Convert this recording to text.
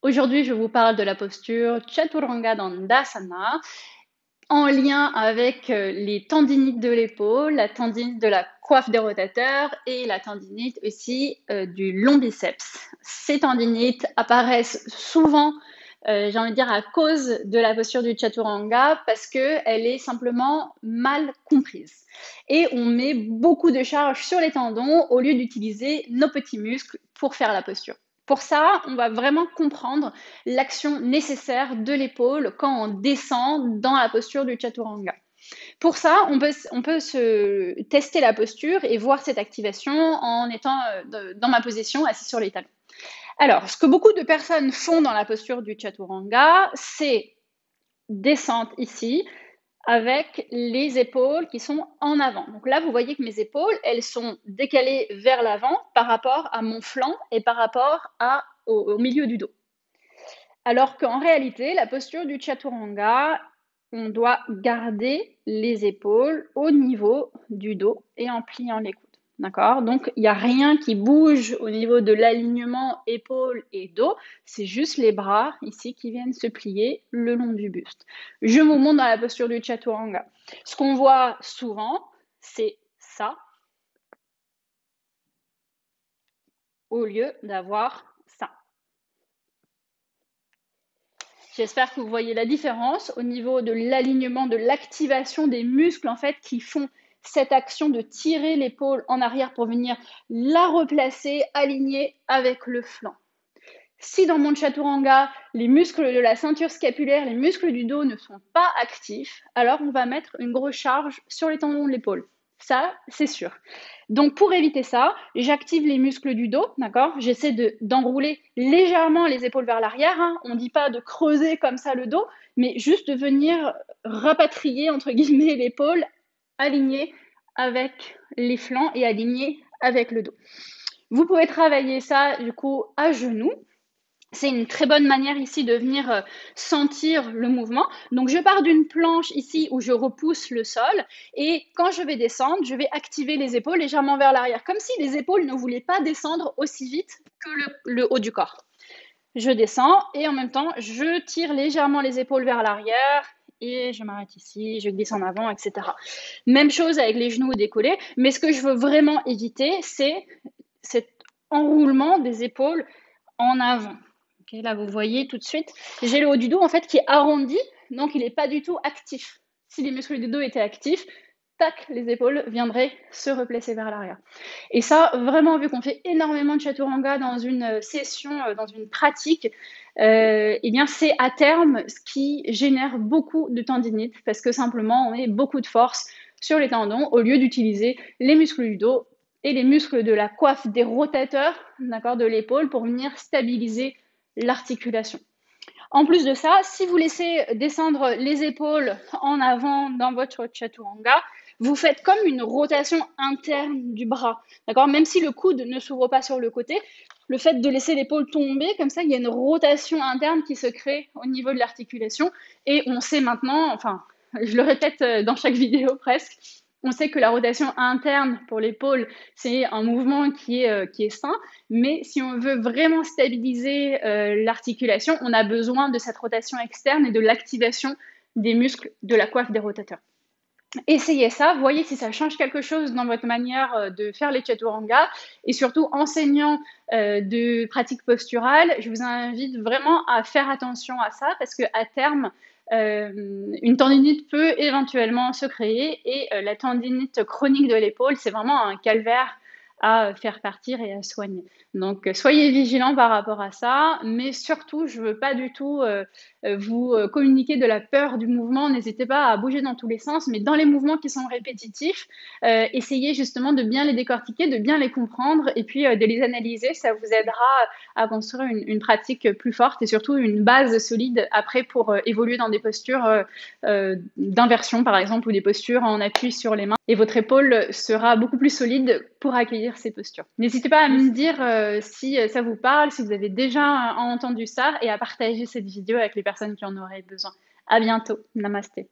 Aujourd'hui, je vous parle de la posture Chaturanga Dandasana en lien avec les tendinites de l'épaule, la tendinite de la coiffe des rotateurs et la tendinite aussi du long biceps. Ces tendinites apparaissent souvent, j'ai envie de dire, à cause de la posture du Chaturanga parce qu'elle est simplement mal comprise. Et on met beaucoup de charge sur les tendons au lieu d'utiliser nos petits muscles pour faire la posture. Pour ça, on va vraiment comprendre l'action nécessaire de l'épaule quand on descend dans la posture du Chaturanga. Pour ça, on peut se tester la posture et voir cette activation en étant dans ma position assise sur les talons. Alors, ce que beaucoup de personnes font dans la posture du Chaturanga, c'est descendre ici avec les épaules qui sont en avant. Donc là, vous voyez que mes épaules, elles sont décalées vers l'avant par rapport à mon flanc et par rapport au milieu du dos. Alors qu'en réalité, la posture du Chaturanga, on doit garder les épaules au niveau du dos et en pliant les coudes. D'accord? Donc, il n'y a rien qui bouge au niveau de l'alignement épaules et dos. C'est juste les bras ici qui viennent se plier le long du buste. Je vous montre dans la posture du Chaturanga. Ce qu'on voit souvent, c'est ça, au lieu d'avoir ça. J'espère que vous voyez la différence au niveau de l'alignement, de l'activation des muscles en fait qui font cette action de tirer l'épaule en arrière pour venir la replacer, aligner avec le flanc. Si dans mon Chaturanga, les muscles de la ceinture scapulaire, les muscles du dos ne sont pas actifs, alors on va mettre une grosse charge sur les tendons de l'épaule. Ça, c'est sûr. Donc, pour éviter ça, j'active les muscles du dos, d'accord? J'essaie d'enrouler légèrement les épaules vers l'arrière. Hein. On ne dit pas de creuser comme ça le dos, mais juste de venir rapatrier, entre guillemets, l'épaule alignée avec les flancs et alignée avec le dos. Vous pouvez travailler ça, du coup, à genoux. C'est une très bonne manière ici de venir sentir le mouvement. Donc, je pars d'une planche ici où je repousse le sol et quand je vais descendre, je vais activer les épaules légèrement vers l'arrière, comme si les épaules ne voulaient pas descendre aussi vite que le haut du corps. Je descends et en même temps, je tire légèrement les épaules vers l'arrière et je m'arrête ici, je glisse en avant, etc. Même chose avec les genoux décollés, mais ce que je veux vraiment éviter, c'est cet enroulement des épaules en avant. Okay, là, vous voyez tout de suite, j'ai le haut du dos en fait qui est arrondi, donc il n'est pas du tout actif. Si les muscles du dos étaient actifs, tac, les épaules viendraient se replacer vers l'arrière. Et ça, vraiment, vu qu'on fait énormément de Chaturanga dans une session, dans une pratique, eh bien, c'est à terme ce qui génère beaucoup de tendinite, parce que simplement, on met beaucoup de force sur les tendons au lieu d'utiliser les muscles du dos et les muscles de la coiffe des rotateurs, d'accord, de l'épaule pour venir stabiliser l'articulation. En plus de ça, si vous laissez descendre les épaules en avant dans votre Chaturanga, vous faites comme une rotation interne du bras, d'accord? Même si le coude ne s'ouvre pas sur le côté, le fait de laisser l'épaule tomber, comme ça, il y a une rotation interne qui se crée au niveau de l'articulation. Et on sait maintenant, enfin, je le répète dans chaque vidéo presque, on sait que la rotation interne pour l'épaule, c'est un mouvement qui est sain, mais si on veut vraiment stabiliser l'articulation, on a besoin de cette rotation externe et de l'activation des muscles de la coiffe des rotateurs. Essayez ça, voyez si ça change quelque chose dans votre manière de faire les Chaturanga et surtout enseignant de pratiques posturales, je vous invite vraiment à faire attention à ça parce qu'à terme, une tendinite peut éventuellement se créer et la tendinite chronique de l'épaule, c'est vraiment un calvaire à faire partir et à soigner. Donc, soyez vigilants par rapport à ça, mais surtout, je ne veux pas du tout vous communiquer de la peur du mouvement. N'hésitez pas à bouger dans tous les sens, mais dans les mouvements qui sont répétitifs, essayez justement de bien les décortiquer, de bien les comprendre et puis de les analyser. Ça vous aidera à construire une pratique plus forte et surtout une base solide après pour évoluer dans des postures d'inversion, par exemple, ou des postures en appui sur les mains. Et votre épaule sera beaucoup plus solide pour accueillir ces postures. N'hésitez pas à me dire si ça vous parle, si vous avez déjà entendu ça et à partager cette vidéo avec les personnes qui en auraient besoin. À bientôt. Namasté.